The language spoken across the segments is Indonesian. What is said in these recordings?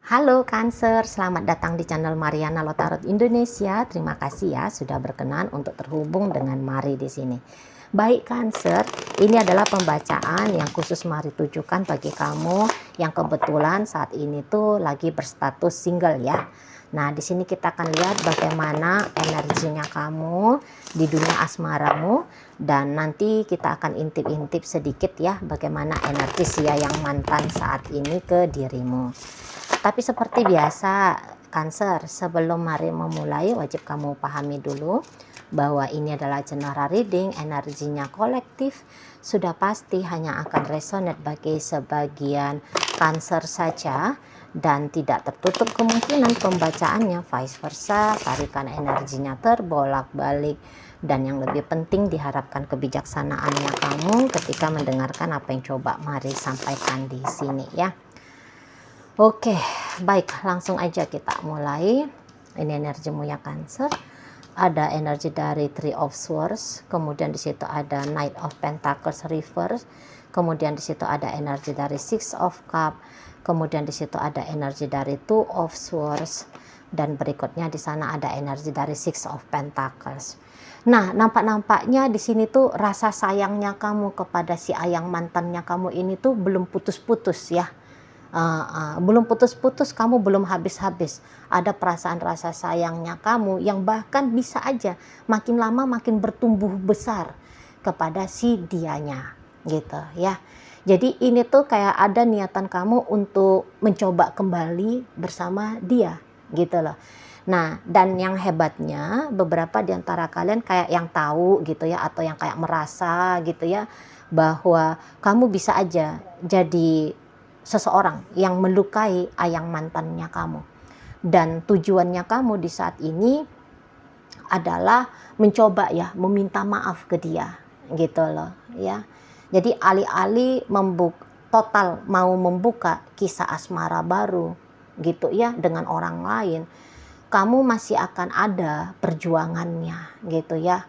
Halo Cancer, selamat datang di channel Mariana Lotarot Indonesia. Terima kasih ya sudah berkenan untuk terhubung dengan Mari di sini. Baik Cancer, ini adalah pembacaan yang khusus Mari tujukan bagi kamu yang kebetulan saat ini tuh lagi berstatus single ya. Nah, di sini kita akan lihat bagaimana energinya kamu di dunia asmaramu, dan nanti kita akan intip-intip sedikit ya bagaimana energi si yang mantan saat ini ke dirimu. Tapi seperti biasa Cancer, sebelum Mari memulai wajib kamu pahami dulu bahwa ini adalah general reading, energinya kolektif, sudah pasti hanya akan resonate bagi sebagian Cancer saja dan tidak tertutup kemungkinan pembacaannya vice versa, tarikan energinya terbolak-balik, dan yang lebih penting diharapkan kebijaksanaannya kamu ketika mendengarkan apa yang coba Mari sampaikan di sini ya. Oke, baik, langsung aja kita mulai. Ini energimu ya Cancer. Ada energi dari Three of Swords, kemudian di situ ada Knight of Pentacles reverse, kemudian di situ ada energi dari Six of Cups, kemudian di situ ada energi dari Two of Swords, dan berikutnya di sana ada energi dari Six of Pentacles. Nah, nampak-nampaknya di sini tuh rasa sayangnya kamu kepada si ayang mantannya kamu ini tuh belum putus-putus ya. Belum putus-putus, kamu belum habis-habis. Ada perasaan rasa sayangnya kamu yang bahkan bisa aja makin lama makin bertumbuh besar kepada si dianya gitu ya. Jadi ini tuh kayak ada niatan kamu untuk mencoba kembali bersama dia gitu loh. Nah, dan yang hebatnya beberapa di antara kalian kayak yang tahu gitu ya, atau yang kayak merasa gitu ya, bahwa kamu bisa aja jadi seseorang yang melukai ayang mantannya kamu, dan tujuannya kamu di saat ini adalah mencoba ya meminta maaf ke dia gitu loh ya. Jadi alih-alih total mau membuka kisah asmara baru gitu ya dengan orang lain, kamu masih akan ada perjuangannya gitu ya.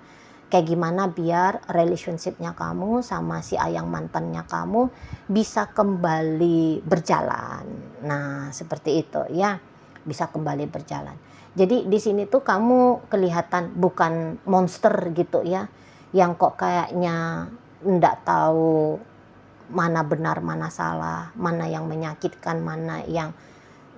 Kayak gimana biar relationshipnya kamu sama si ayang mantannya kamu bisa kembali berjalan. Nah, seperti itu ya, bisa kembali berjalan. Jadi di sini tuh kamu kelihatan bukan monster gitu ya, yang kok kayaknya ndak tahu mana benar mana salah, mana yang menyakitkan, mana yang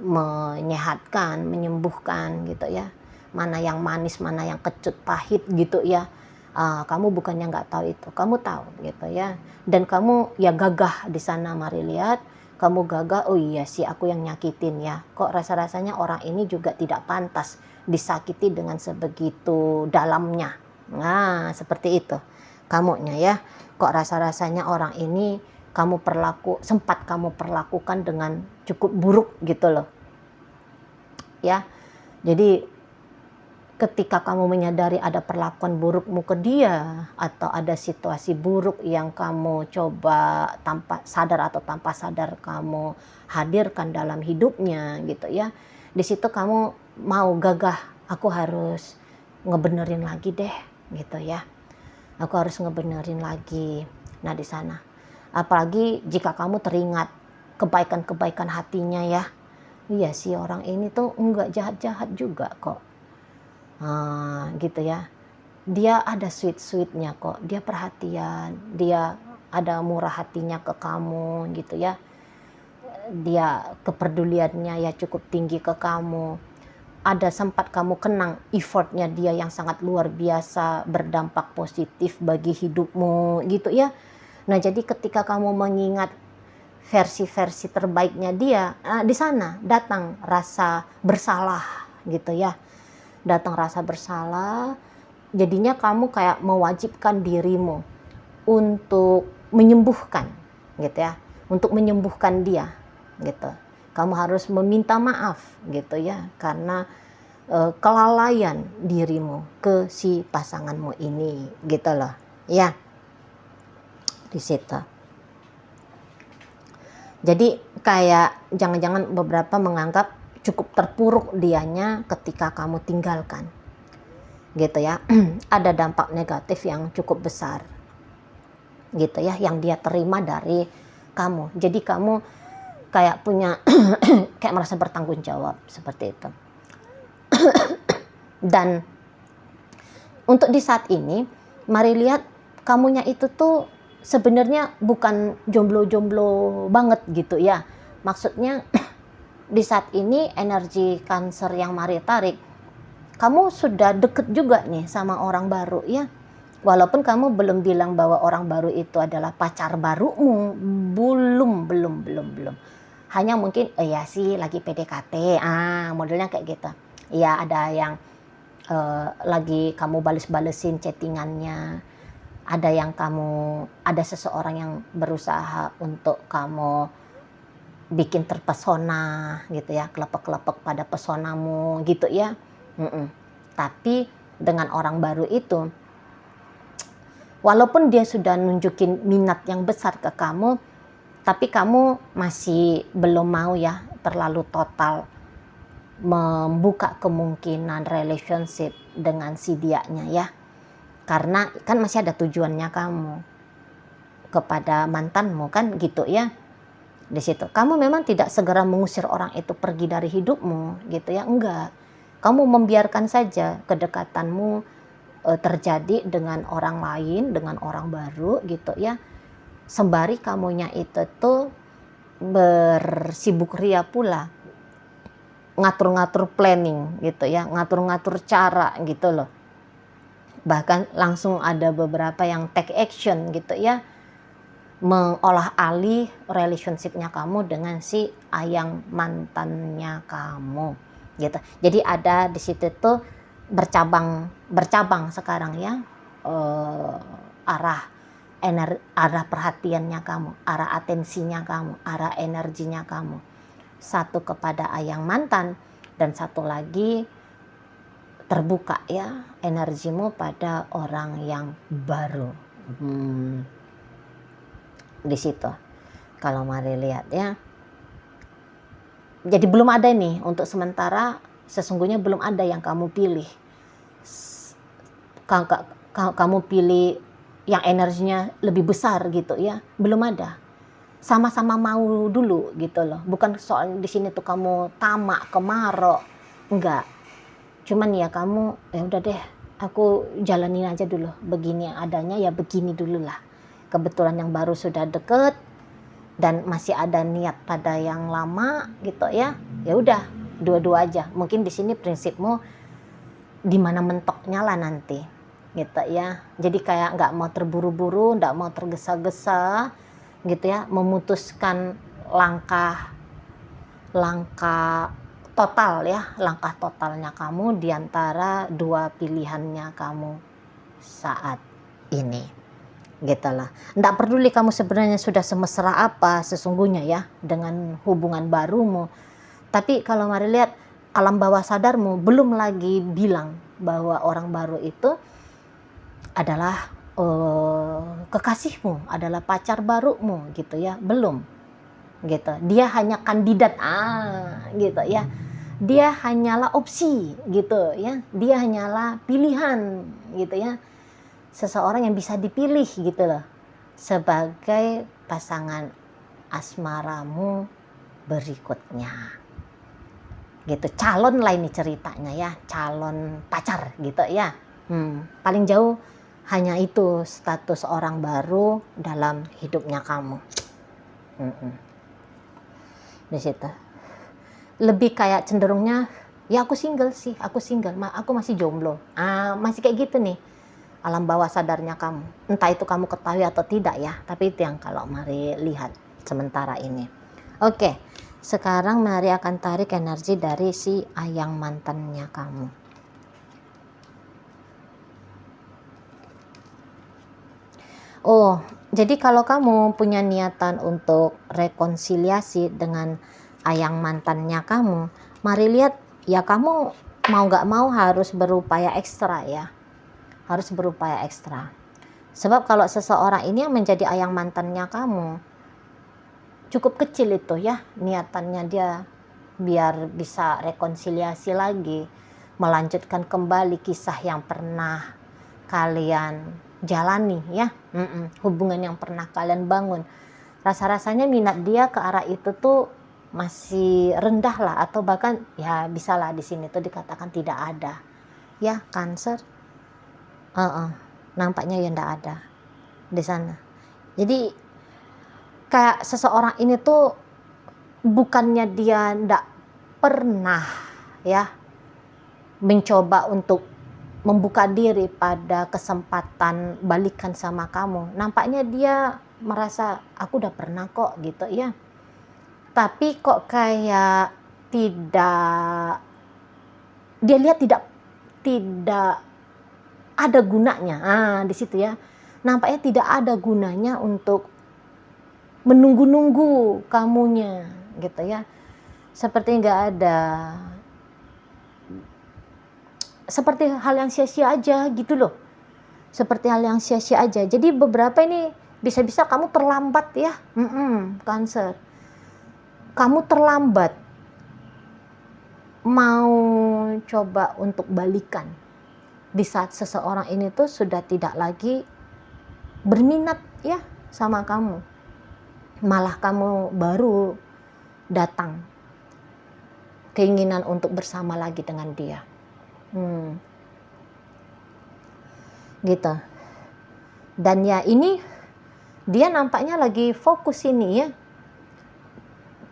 menyehatkan, menyembuhkan gitu ya, mana yang manis, mana yang kecut pahit gitu ya. Kamu bukannya nggak tahu itu, kamu tahu gitu ya, dan kamu ya gagah di sana. Mari lihat, kamu gagah. Oh iya sih, aku yang nyakitin ya, kok rasa-rasanya orang ini juga tidak pantas disakiti dengan sebegitu dalamnya. Nah, seperti itu kamunya ya, kok rasa-rasanya orang ini sempat kamu perlakukan dengan cukup buruk gitu loh ya. Jadi ketika kamu menyadari ada perlakuan burukmu ke dia, atau ada situasi buruk yang kamu coba tanpa sadar atau tanpa sadar kamu hadirkan dalam hidupnya gitu ya, di situ kamu mau gagah, aku harus ngebenerin lagi deh gitu ya, aku harus ngebenerin lagi. Nah, di sana apalagi jika kamu teringat kebaikan-kebaikan hatinya ya, iya sih orang ini tuh enggak jahat-jahat juga kok. Gitu ya, dia ada sweet-sweetnya kok, dia perhatian, dia ada murah hatinya ke kamu gitu ya, dia kepeduliannya ya cukup tinggi ke kamu. Ada sempat kamu kenang effortnya dia yang sangat luar biasa, berdampak positif bagi hidupmu gitu ya. Nah, jadi ketika kamu mengingat versi-versi terbaiknya dia, di sana datang rasa bersalah gitu ya, datang rasa bersalah. Jadinya kamu kayak mewajibkan dirimu untuk menyembuhkan gitu ya, untuk menyembuhkan dia gitu. Kamu harus meminta maaf gitu ya, karena kelalaian dirimu ke si pasanganmu ini gitu loh ya, di situ. Jadi kayak jangan-jangan beberapa menganggap cukup terpuruk dianya ketika kamu tinggalkan gitu ya. Ada dampak negatif yang cukup besar gitu ya, yang dia terima dari kamu. Jadi kamu kayak punya kayak merasa bertanggung jawab seperti itu. Dan untuk di saat ini, mari lihat kamunya itu tuh sebenarnya bukan jomblo-jomblo banget gitu ya. Maksudnya di saat ini energi Cancer yang mari tarik, kamu sudah deket juga nih sama orang baru ya. Walaupun kamu belum bilang bahwa orang baru itu adalah pacar barumu, belum. Hanya mungkin ya sih lagi PDKT, modelnya kayak gitu. Ya ada yang lagi kamu bales-balesin chattingannya, ada seseorang yang berusaha untuk kamu bikin terpesona gitu ya, kelepek-kelepek pada pesonamu gitu ya. Tapi dengan orang baru itu, walaupun dia sudah nunjukin minat yang besar ke kamu, tapi kamu masih belum mau ya terlalu total membuka kemungkinan relationship dengan si dianya ya. Karena kan masih ada tujuannya kamu kepada mantanmu kan gitu ya. Di situ kamu memang tidak segera mengusir orang itu pergi dari hidupmu gitu ya, enggak. Kamu membiarkan saja kedekatanmu terjadi dengan orang lain, dengan orang baru gitu ya. Sembari kamunya itu tuh bersibuk ria pula ngatur-ngatur planning gitu ya, ngatur-ngatur cara gitu loh. Bahkan langsung ada beberapa yang take action gitu ya, mengolah alih relationship-nya kamu dengan si ayang mantannya kamu gitu. Jadi ada di situ tuh bercabang sekarang ya, arah perhatiannya kamu, arah atensinya kamu, arah energinya kamu. Satu kepada ayang mantan, dan satu lagi terbuka ya energimu pada orang yang baru. Di situ kalau mari lihat ya. Jadi belum ada nih untuk sementara, sesungguhnya belum ada yang kamu pilih. Kamu pilih yang energinya lebih besar gitu ya, belum ada. Sama-sama mau dulu gitu loh. Bukan soal di sini tuh kamu tamak, kemarok, enggak. Cuman ya kamu ya udah deh, aku jalanin aja dulu. Begini adanya ya begini dulu lah. Kebetulan yang baru sudah deket dan masih ada niat pada yang lama gitu ya. Ya udah, dua-dua aja. Mungkin di sini prinsipmu di mana mentoknya lah nanti. Gitu ya. Jadi kayak nggak mau terburu-buru, nggak mau tergesa-gesa gitu ya, memutuskan langkah total ya, langkah totalnya kamu diantara dua pilihannya kamu saat ini gitulah. Nggak peduli kamu sebenarnya sudah semesra apa sesungguhnya ya dengan hubungan barumu, tapi kalau mari lihat alam bawah sadarmu belum lagi bilang bahwa orang baru itu adalah kekasihmu, adalah pacar barumu gitu ya, belum gitu. Dia hanya kandidat gitu ya, dia hanyalah opsi gitu ya, dia hanyalah pilihan gitu ya, seseorang yang bisa dipilih gitu loh sebagai pasangan asmaramu berikutnya gitu. Calon lah ini ceritanya ya, calon pacar gitu ya. Paling jauh hanya itu status orang baru dalam hidupnya kamu. Di situ lebih kayak cenderungnya ya aku single, aku masih jomblo, masih kayak gitu nih alam bawah sadarnya kamu. Entah itu kamu ketahui atau tidak ya, tapi itu yang kalau mari lihat sementara ini. Oke, sekarang mari akan tarik energi dari si ayang mantannya kamu. Oh, jadi kalau kamu punya niatan untuk rekonsiliasi dengan ayang mantannya kamu, mari lihat ya kamu mau gak mau harus berupaya ekstra ya. Harus berupaya ekstra. Sebab kalau seseorang ini yang menjadi ayang mantannya kamu, cukup kecil itu ya niatannya dia biar bisa rekonsiliasi lagi, melanjutkan kembali kisah yang pernah kalian jalani ya, hubungan yang pernah kalian bangun. Rasa-rasanya minat dia ke arah itu tuh masih rendah lah, atau bahkan ya bisalah di sini tuh dikatakan tidak ada ya Cancer. Nampaknya ya enggak ada di sana. Jadi kayak seseorang ini tuh bukannya dia enggak pernah ya mencoba untuk membuka diri pada kesempatan balikan sama kamu. Nampaknya dia merasa aku udah pernah kok gitu ya. Tapi kok kayak tidak, dia lihat tidak ada gunanya. Di situ ya. Nampaknya tidak ada gunanya untuk menunggu-nunggu kamunya gitu ya. Seperti nggak ada, seperti hal yang sia-sia aja gitu loh. Seperti hal yang sia-sia aja. Jadi beberapa ini bisa-bisa kamu terlambat ya. Cancer. Kamu terlambat mau coba untuk balikan di saat seseorang ini tuh sudah tidak lagi berminat ya sama kamu. Malah kamu baru datang keinginan untuk bersama lagi dengan dia. Gitu. Dan ya ini dia nampaknya lagi fokus ini ya,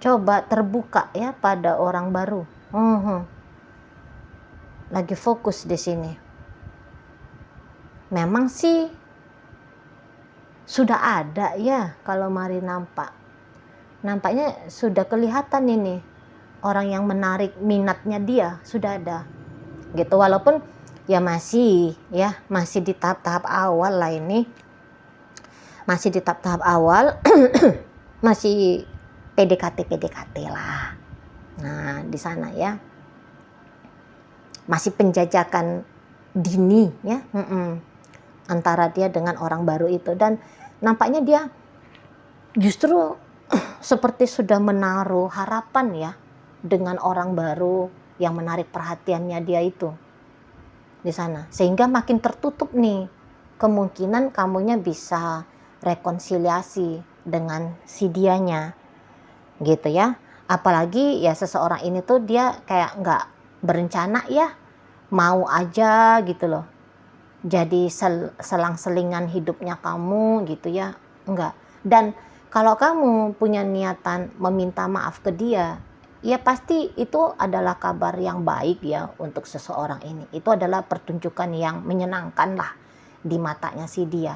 coba terbuka ya pada orang baru. Lagi fokus di sini. Memang sih sudah ada ya kalau Mari nampaknya sudah kelihatan ini orang yang menarik minatnya dia sudah ada gitu, walaupun ya masih di tahap-tahap awal lah ini, masih di tahap-tahap awal masih PDKT lah. Nah di sana ya masih penjajakan dini ya antara dia dengan orang baru itu, dan nampaknya dia justru seperti sudah menaruh harapan ya dengan orang baru yang menarik perhatiannya dia itu di sana, sehingga makin tertutup nih kemungkinan kamunya bisa rekonsiliasi dengan si dianya gitu ya. Apalagi ya seseorang ini tuh dia kayak nggak berencana ya, mau aja gitu loh jadi selang-selingan hidupnya kamu gitu ya, enggak. Dan kalau kamu punya niatan meminta maaf ke dia, ya pasti itu adalah kabar yang baik ya untuk seseorang ini. Itu adalah pertunjukan yang menyenangkan lah di matanya si dia.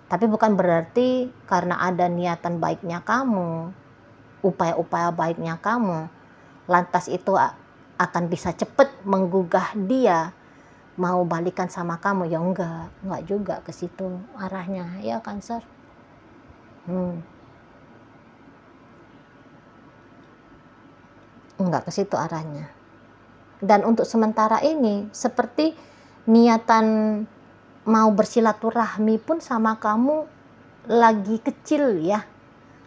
Tapi bukan berarti karena ada niatan baiknya kamu, upaya-upaya baiknya kamu, lantas itu akan bisa cepat menggugah dia mau balikan sama kamu. Ya enggak juga ke situ arahnya ya Cancer. Enggak ke situ arahnya. Dan untuk sementara ini seperti niatan mau bersilaturahmi pun sama kamu lagi kecil ya,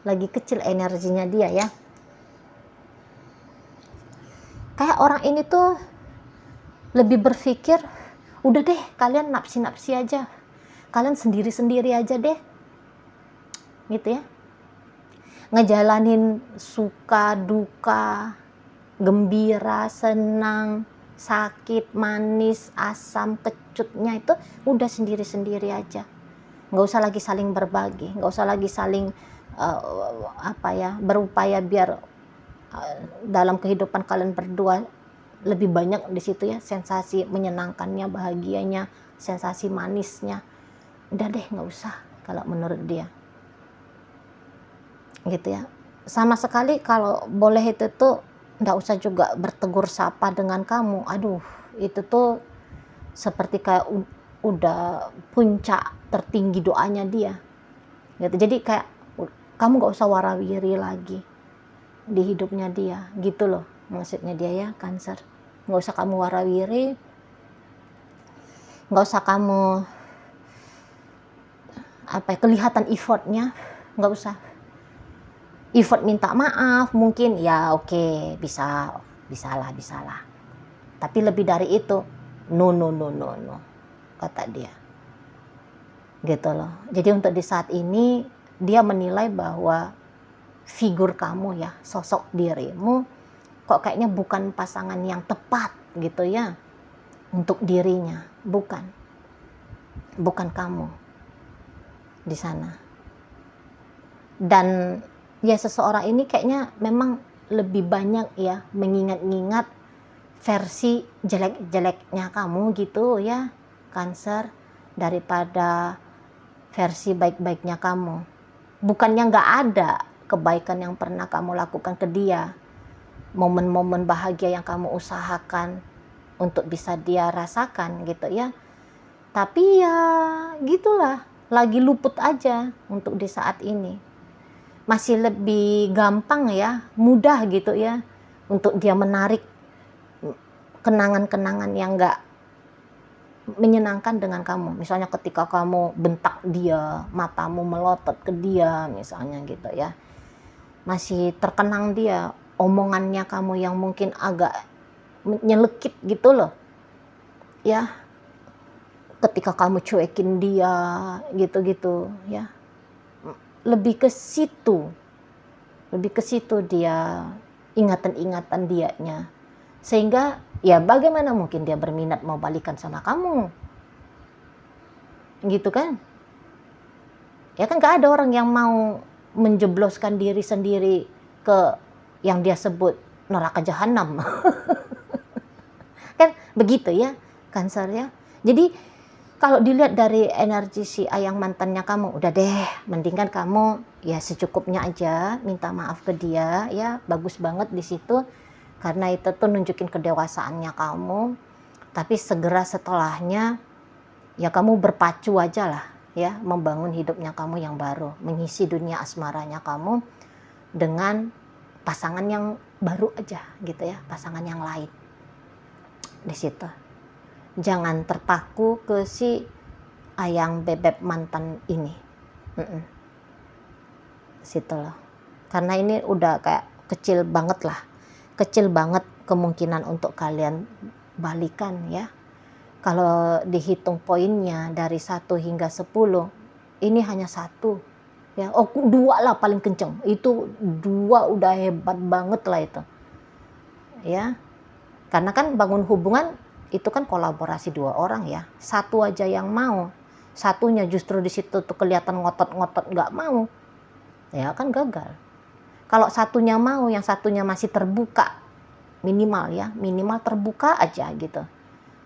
lagi kecil energinya dia ya. Kayak orang ini tuh lebih berpikir udah deh kalian napsi-napsi aja, kalian sendiri-sendiri aja deh gitu ya, ngejalanin suka duka, gembira, senang, sakit, manis, asam, kecutnya itu udah sendiri-sendiri aja. Nggak usah lagi saling berbagi, nggak usah lagi saling berupaya biar dalam kehidupan kalian berdua lebih banyak di situ ya sensasi menyenangkannya, bahagianya, sensasi manisnya. Udah deh nggak usah kalau menurut dia gitu ya. Sama sekali kalau boleh itu tuh nggak usah juga bertegur sapa dengan kamu. Aduh itu tuh seperti kayak udah puncak tertinggi doanya dia gitu. Jadi kayak kamu nggak usah warawiri lagi di hidupnya dia gitu loh maksudnya dia ya Cancer. Nggak usah kamu warawiri, nggak usah kamu kelihatan effortnya, nggak usah effort minta maaf mungkin ya oke, bisalah tapi lebih dari itu no kata dia gitu loh. Jadi untuk di saat ini dia menilai bahwa figur kamu ya, sosok dirimu kok kayaknya bukan pasangan yang tepat gitu ya untuk dirinya. Bukan kamu di sana. Dan ya seseorang ini kayaknya memang lebih banyak ya mengingat-ingat versi jelek-jeleknya kamu gitu ya, Cancer, daripada versi baik-baiknya kamu. Bukannya nggak ada kebaikan yang pernah kamu lakukan ke dia, momen-momen bahagia yang kamu usahakan untuk bisa dia rasakan gitu ya, tapi ya gitulah, lagi luput aja untuk di saat ini. Masih lebih gampang ya, mudah gitu ya untuk dia menarik kenangan-kenangan yang nggak menyenangkan dengan kamu. Misalnya ketika kamu bentak dia, matamu melotot ke dia misalnya gitu ya, masih terkenang dia omongannya kamu yang mungkin agak nyelekit gitu loh ya, ketika kamu cuekin dia gitu-gitu ya, lebih ke situ dia, ingatan-ingatan dianya, sehingga ya bagaimana mungkin dia berminat mau balikan sama kamu gitu kan ya. Kan gak ada orang yang mau menjebloskan diri sendiri ke yang dia sebut neraka jahanam. Kan begitu ya, Cancer ya. Jadi kalau dilihat dari energi si ayang mantannya kamu, udah deh, mendingan kamu ya secukupnya aja minta maaf ke dia ya, bagus banget di situ, karena itu tuh nunjukin kedewasaannya kamu. Tapi segera setelahnya ya kamu berpacu aja lah ya, membangun hidupnya kamu yang baru, mengisi dunia asmaranya kamu dengan pasangan yang baru aja gitu ya, pasangan yang lain di situ. Jangan terpaku ke si ayang bebek mantan ini. Situ loh. Karena ini udah kayak kecil banget kemungkinan untuk kalian balikan ya. Kalau dihitung poinnya dari 1 hingga 10, ini hanya 1 ya. Oh, 2 lah paling kenceng. Itu 2 udah hebat banget lah itu ya. Karena kan bangun hubungan itu kan kolaborasi 2 orang ya. 1 aja yang mau, 1-nya justru di situ tuh kelihatan ngotot-ngotot nggak mau, ya kan gagal. Kalau 1-nya mau, yang 1-nya masih terbuka, minimal terbuka aja gitu,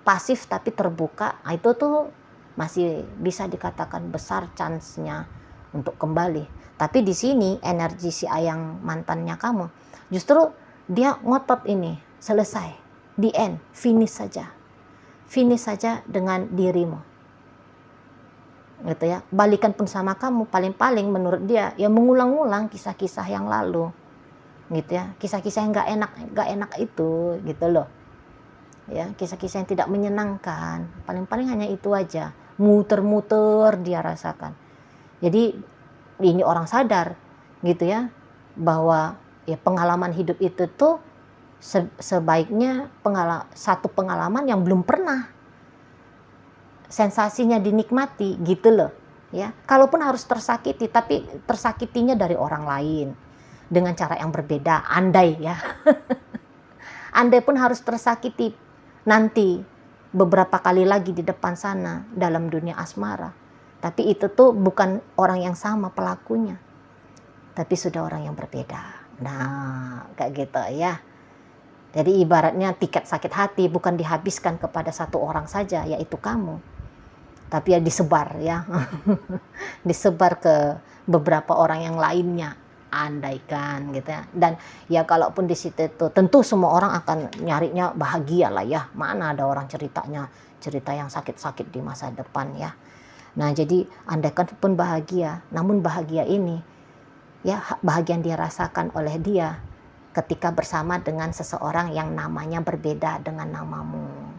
pasif tapi terbuka, nah itu tuh masih bisa dikatakan besar chance-nya untuk kembali. Tapi di sini energi si ayang mantannya kamu, justru dia ngotot ini, selesai, the end, finish saja dengan dirimu gitu ya. Balikan pun sama kamu, paling-paling menurut dia ya mengulang-ulang kisah-kisah yang lalu gitu ya, kisah-kisah yang nggak enak itu gitu loh ya, kisah-kisah yang tidak menyenangkan, paling-paling hanya itu aja, muter-muter dia rasakan. Jadi ini orang sadar gitu ya, bahwa ya pengalaman hidup itu tuh sebaiknya satu pengalaman yang belum pernah sensasinya dinikmati gitu loh ya. Kalaupun harus tersakiti, tapi tersakitinya dari orang lain dengan cara yang berbeda, andai ya. Andai pun harus tersakiti nanti beberapa kali lagi di depan sana dalam dunia asmara, tapi itu tuh bukan orang yang sama pelakunya, tapi sudah orang yang berbeda. Nah kayak gitu ya. Jadi ibaratnya tiket sakit hati bukan dihabiskan kepada 1 orang saja, yaitu kamu, tapi ya disebar ya. Disebar ke beberapa orang yang lainnya, andaikan gitu ya. Dan ya kalaupun di situ itu tentu semua orang akan nyarinya bahagia lah ya. Mana ada orang cerita yang sakit-sakit di masa depan ya. Nah jadi andaikan pun bahagia, namun bahagia ini ya bahagia yang dirasakan oleh dia ketika bersama dengan seseorang yang namanya berbeda dengan namamu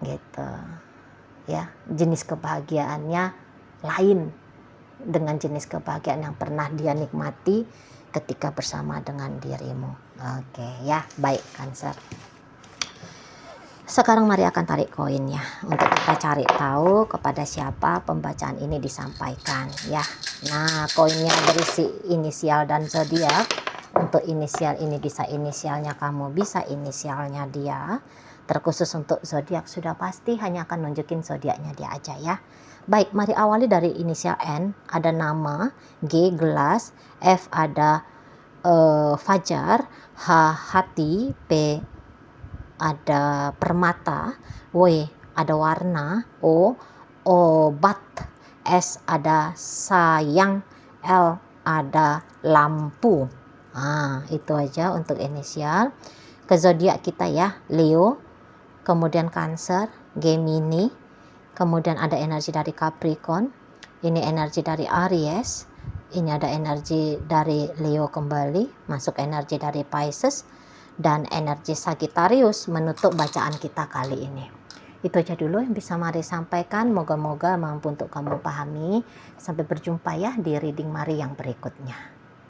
gitu ya. Jenis kebahagiaannya lain dengan jenis kebahagiaan yang pernah dia nikmati ketika bersama dengan dirimu. Oke ya, baik Cancer. Sekarang Mari akan tarik koinnya untuk kita cari tahu kepada siapa pembacaan ini disampaikan ya. Nah, koinnya berisi inisial dan zodiak. Untuk inisial ini bisa inisialnya kamu, bisa inisialnya dia. Terkhusus untuk zodiak sudah pasti hanya akan nunjukin zodiaknya dia aja ya. Baik, mari awali dari inisial N. Ada nama, G gelas, F ada fajar, H hati, P ada permata, W ada warna, O obat, S ada sayang, L ada lampu. Nah, itu aja untuk inisial. Ke zodiak kita ya, Leo, kemudian Cancer, Gemini, kemudian ada energi dari Capricorn, ini energi dari Aries, ini ada energi dari Leo kembali, masuk energi dari Pisces, dan energi Sagittarius menutup bacaan kita kali ini. Itu aja dulu yang bisa Mari sampaikan, moga-moga mampu untuk kamu pahami. Sampai berjumpa ya di reading Mari yang berikutnya.